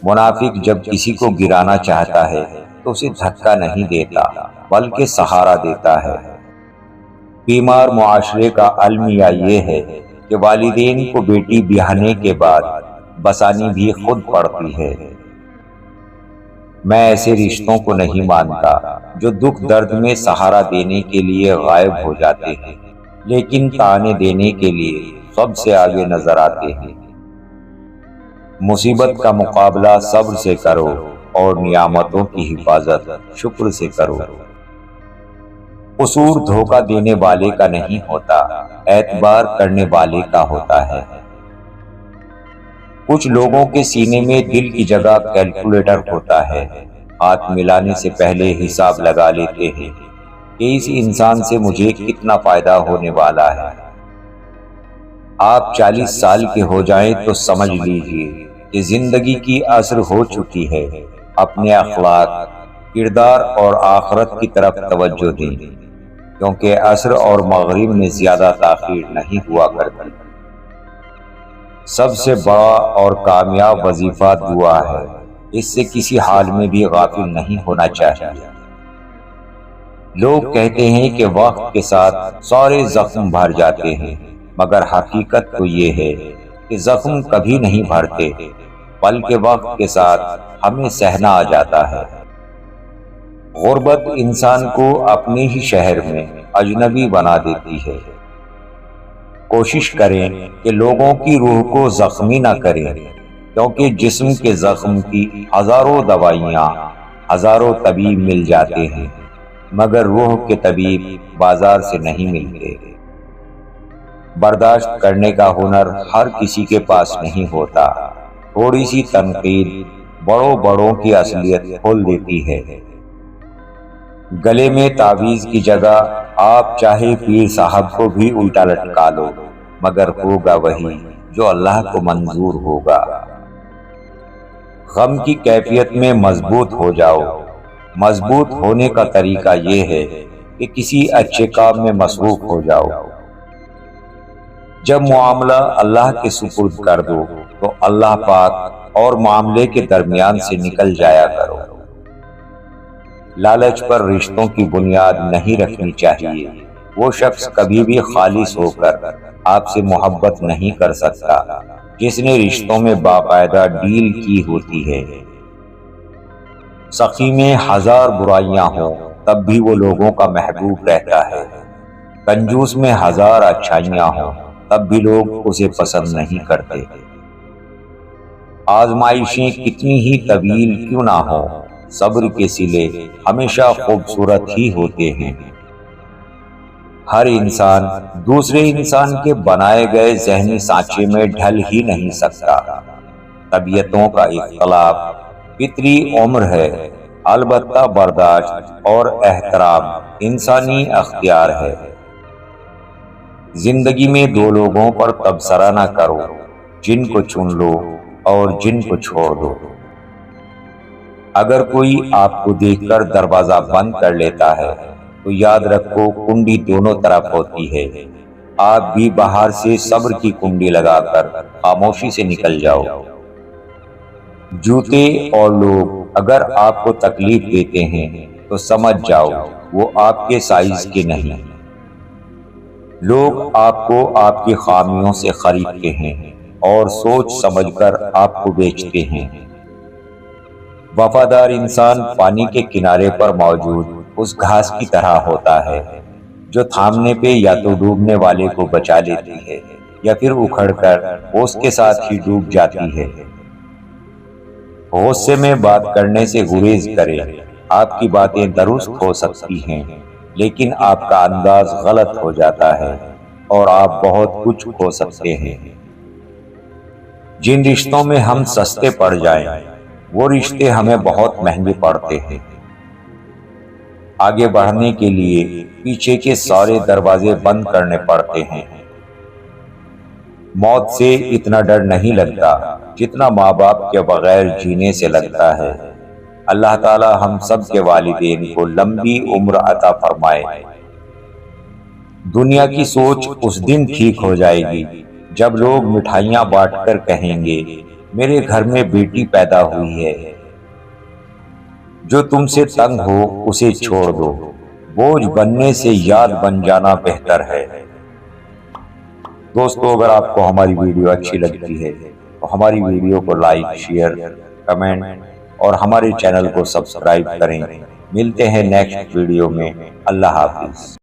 منافق جب کسی کو گرانا چاہتا ہے تو اسے دھکا نہیں دیتا بلکہ سہارا دیتا ہے۔ بیمار معاشرے کا المیہ یہ ہے کہ والدین کو بیٹی بیاہنے کے بعد بسانی بھی خود پڑتی ہے۔ میں ایسے رشتوں کو نہیں مانتا جو دکھ درد میں سہارا دینے کے لیے غائب ہو جاتے ہیں لیکن طعنے دینے کے لیے سب سے آگے نظر آتے ہیں۔ مصیبت کا مقابلہ صبر سے کرو اور نعمتوں کی حفاظت شکر سے کرو۔ قصور دھوکہ دینے والے کا نہیں ہوتا، اعتبار کرنے والے کا ہوتا ہے۔ کچھ لوگوں کے سینے میں دل کی جگہ کیلکولیٹر ہوتا ہے، ہاتھ ملانے سے پہلے حساب لگا لیتے ہیں کہ اس انسان سے مجھے کتنا فائدہ ہونے والا ہے۔ آپ 40 سال کے ہو جائیں تو سمجھ لیجئے کہ زندگی کی عصر ہو چکی ہے۔ اپنے اخلاق، کردار اور آخرت کی طرف توجہ دیں، کیونکہ عصر اور مغرب میں زیادہ تاخیر نہیں ہوا کرتی۔ سب سے بڑا اور کامیاب وظیفہ دعا ہے، اس سے کسی حال میں بھی غافل نہیں ہونا چاہیے۔ لوگ کہتے ہیں کہ وقت کے ساتھ سارے زخم بھر جاتے ہیں، مگر حقیقت تو یہ ہے کہ زخم کبھی نہیں بھرتے، بلکہ وقت کے ساتھ ہمیں سہنا آ جاتا ہے۔ غربت انسان کو اپنے ہی شہر میں اجنبی بنا دیتی ہے۔ کوشش کریں کہ لوگوں کی روح کو زخمی نہ کریں، کیونکہ جسم کے زخم کی ہزاروں دوائیاں، ہزاروں طبیب مل جاتے ہیں، مگر روح کے طبیب بازار سے نہیں ملتے۔ برداشت کرنے کا ہنر ہر کسی کے پاس نہیں ہوتا۔ تھوڑی سی تنقید بڑوں کی اصلیت کھول دیتی ہے۔ گلے میں تعویذ کی جگہ آپ چاہے پیر صاحب کو بھی الٹا لٹکا لو، مگر ہوگا وہی جو اللہ کو منظور ہوگا۔ غم کی کیفیت میں مضبوط ہو جاؤ۔ مضبوط ہونے کا طریقہ یہ ہے کہ کسی اچھے کام میں مصروف ہو جاؤ۔ جب معاملہ اللہ کے سپرد کر دو تو اللہ پاک اور معاملے کے درمیان سے نکل جایا کرو۔ لالچ پر رشتوں کی بنیاد نہیں رکھنی چاہیے۔ وہ شخص کبھی بھی خالص ہو کر آپ سے محبت نہیں کر سکتا جس نے رشتوں میں باقاعدہ ڈیل کی ہوتی ہے۔ سخی میں ہزار برائیاں ہوں تب بھی وہ لوگوں کا محبوب رہتا ہے۔ کنجوس میں ہزار اچھائیاں ہوں تب بھی لوگ اسے پسند نہیں کرتے۔ آزمائشیں کتنی ہی طویل کیوں نہ ہوں، صبر کے صلے ہمیشہ خوبصورت ہی ہوتے ہیں۔ ہر انسان دوسرے انسان کے بنائے گئے ذہنی سانچے میں ڈھل ہی نہیں سکتا۔ طبیعتوں کا اختلاف فطری امر ہے، البتہ برداشت اور احترام انسانی اختیار ہے۔ زندگی میں دو لوگوں پر تبصرہ نہ کرو، جن کو چن لو اور جن کو چھوڑ دو۔ اگر کوئی آپ کو دیکھ کر دروازہ بند کر لیتا ہے تو یاد رکھو کنڈی دونوں طرف ہوتی ہے۔ آپ بھی باہر سے صبر کی کنڈی لگا کر خاموشی سے نکل جاؤ۔ جوتے اور لوگ اگر آپ کو تکلیف دیتے ہیں تو سمجھ جاؤ وہ آپ کے سائز کے نہیں۔ لوگ آپ کو آپ کی خامیوں سے خریدتے ہیں اور سوچ سمجھ کر آپ کو بیچتے ہیں۔ وفادار انسان پانی کے کنارے پر موجود اس گھاس کی طرح ہوتا ہے جو تھامنے پہ یا تو ڈوبنے والے کو بچا لیتی ہے یا پھر اکھڑ کر اس کے ساتھ ہی ڈوب جاتی ہے۔ غصے میں بات کرنے سے گریز کریں۔ آپ کی باتیں درست ہو سکتی ہیں لیکن آپ کا انداز غلط ہو جاتا ہے اور آپ بہت کچھ کھو سکتے ہیں۔ جن رشتوں میں ہم سستے پڑ جائیں وہ رشتے ہمیں بہت مہنگے پڑتے ہیں۔ آگے بڑھنے کے لیے پیچھے کے سارے دروازے بند کرنے پڑتے ہیں۔ موت سے اتنا ڈر نہیں لگتا جتنا ماں باپ کے بغیر جینے سے لگتا ہے۔ اللہ تعالی ہم سب کے والدین کو لمبی عمر عطا فرمائے۔ دنیا کی سوچ اس دن ٹھیک ہو جائے گی جب لوگ مٹھائیاں بانٹ کر کہیں گے میرے گھر میں بیٹی پیدا ہوئی ہے، جو تم سے تنگ ہو اسے چھوڑ دو، بوجھ بننے سے یاد بن جانا بہتر ہے۔ دوستو، اگر آپ کو ہماری ویڈیو اچھی لگتی ہے تو ہماری ویڈیو کو لائک، شیئر، کمنٹ اور ہمارے چینل کو سبسکرائب کریں۔ ملتے ہیں نیکسٹ ویڈیو میں۔ اللہ حافظ۔